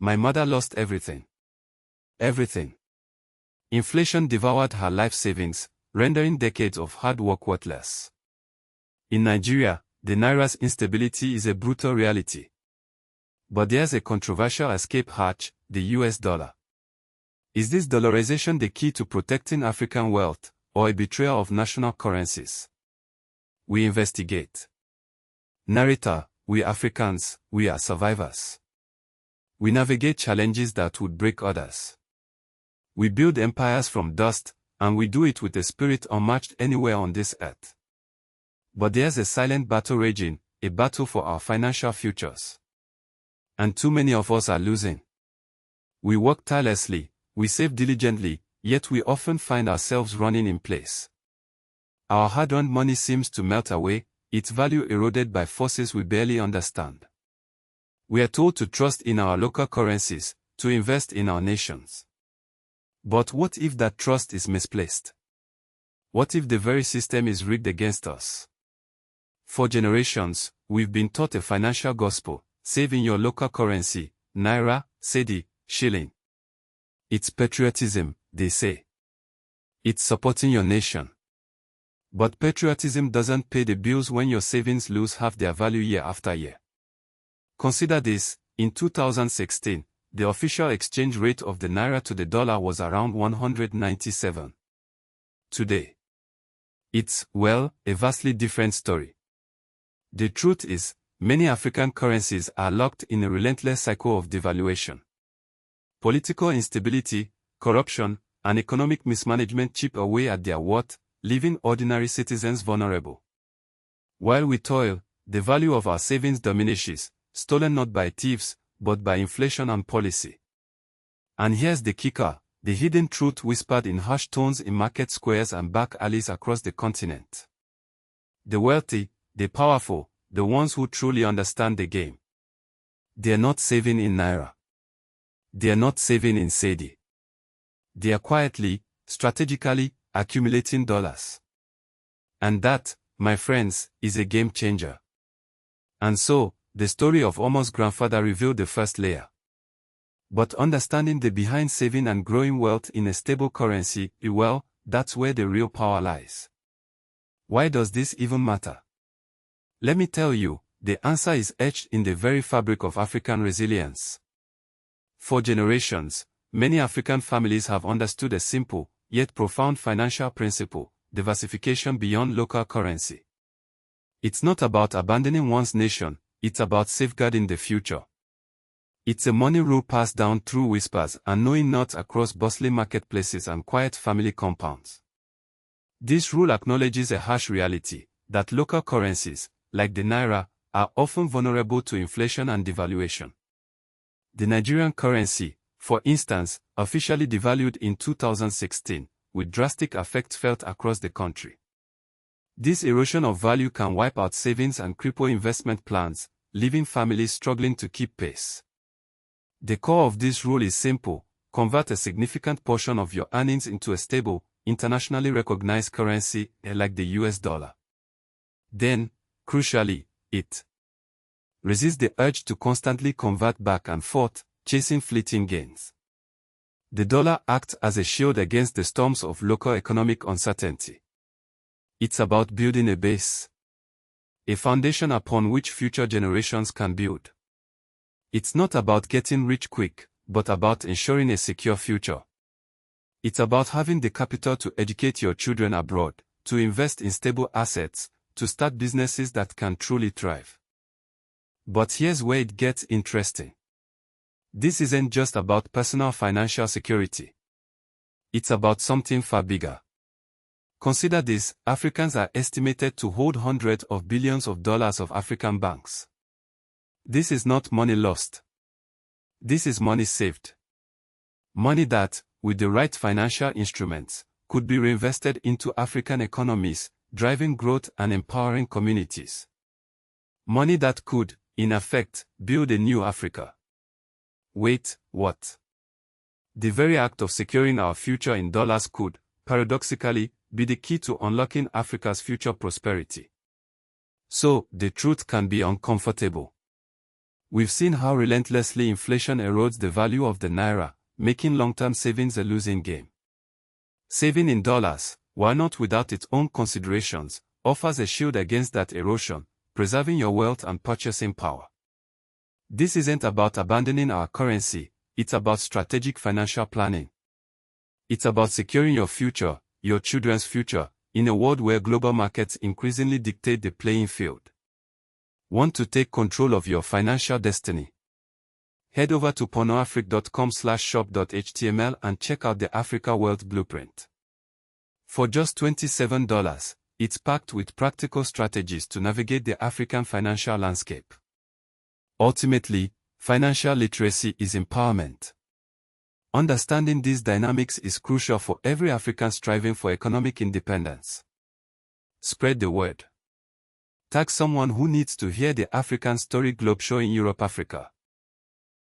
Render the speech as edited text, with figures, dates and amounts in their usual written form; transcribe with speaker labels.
Speaker 1: My mother lost everything. Everything. Inflation devoured her life savings, rendering decades of hard work worthless. In Nigeria, the naira's instability is a brutal reality. But there's a controversial escape hatch, the US dollar. Is this dollarization the key to protecting African wealth, or a betrayal of national currencies? We investigate. Narrator: we Africans, we are survivors. We navigate challenges that would break others. We build empires from dust, and we do it with a spirit unmatched anywhere on this earth. But there's a silent battle raging, a battle for our financial futures. And too many of us are losing. We work tirelessly, we save diligently, yet we often find ourselves running in place. Our hard-earned money seems to melt away, its value eroded by forces we barely understand. We are told to trust in our local currencies, to invest in our nations. But what if that trust is misplaced? What if the very system is rigged against us? For generations, we've been taught a financial gospel: save in your local currency, naira, cedi, shilling. It's patriotism, they say. It's supporting your nation. But patriotism doesn't pay the bills when your savings lose half their value year after year. Consider this: in 2016, the official exchange rate of the naira to the dollar was around 197. Today, it's, well, a vastly different story. The truth is, many African currencies are locked in a relentless cycle of devaluation. Political instability, corruption, and economic mismanagement chip away at their worth, leaving ordinary citizens vulnerable. While we toil, the value of our savings diminishes, stolen not by thieves, but by inflation and policy. And here's the kicker: the hidden truth whispered in hushed tones in market squares and back alleys across the continent. The wealthy, the powerful, the ones who truly understand the game. They're not saving in naira. They're not saving in cedi. They are quietly, strategically, accumulating dollars. And that, my friends, is a game changer. And so, the story of Omo's grandfather revealed the first layer. But understanding the behind saving and growing wealth in a stable currency, well, that's where the real power lies. Why does this even matter? Let me tell you, the answer is etched in the very fabric of African resilience. For generations, many African families have understood a simple, yet profound financial principle: diversification beyond local currency. It's not about abandoning one's nation, it's about safeguarding the future. It's a money rule passed down through whispers and knowing nots across bustling marketplaces and quiet family compounds. This rule acknowledges a harsh reality, that local currencies, like the naira, are often vulnerable to inflation and devaluation. The Nigerian currency, for instance, officially devalued in 2016, with drastic effects felt across the country. This erosion of value can wipe out savings and cripple investment plans, leaving families struggling to keep pace. The core of this rule is simple: convert a significant portion of your earnings into a stable, internationally recognized currency, like the US dollar. Then, crucially, it resists the urge to constantly convert back and forth, chasing fleeting gains. The dollar acts as a shield against the storms of local economic uncertainty. It's about building a base, a foundation upon which future generations can build. It's not about getting rich quick, but about ensuring a secure future. It's about having the capital to educate your children abroad, to invest in stable assets, to start businesses that can truly thrive. But here's where it gets interesting. This isn't just about personal financial security. It's about something far bigger. Consider this: Africans are estimated to hold hundreds of billions of dollars of African banks. This is not money lost. This is money saved. Money that, with the right financial instruments, could be reinvested into African economies, driving growth and empowering communities. Money that could, in effect, build a new Africa. Wait, what? The very act of securing our future in dollars could, paradoxically, be the key to unlocking Africa's future prosperity. So, the truth can be uncomfortable. We've seen how relentlessly inflation erodes the value of the naira, making long-term savings a losing game. Saving in dollars, while not without its own considerations, offers a shield against that erosion, preserving your wealth and purchasing power. This isn't about abandoning our currency, it's about strategic financial planning. It's about securing your future, your children's future, in a world where global markets increasingly dictate the playing field. Want to take control of your financial destiny? Head over to PannaAfric.com/shop.html and check out the Africa Wealth Blueprint. For just $27, it's packed with practical strategies to navigate the African financial landscape. Ultimately, financial literacy is empowerment. Understanding these dynamics is crucial for every African striving for economic independence. Spread the word. Tag someone who needs to hear the African Story Globe Show in Europe, Africa.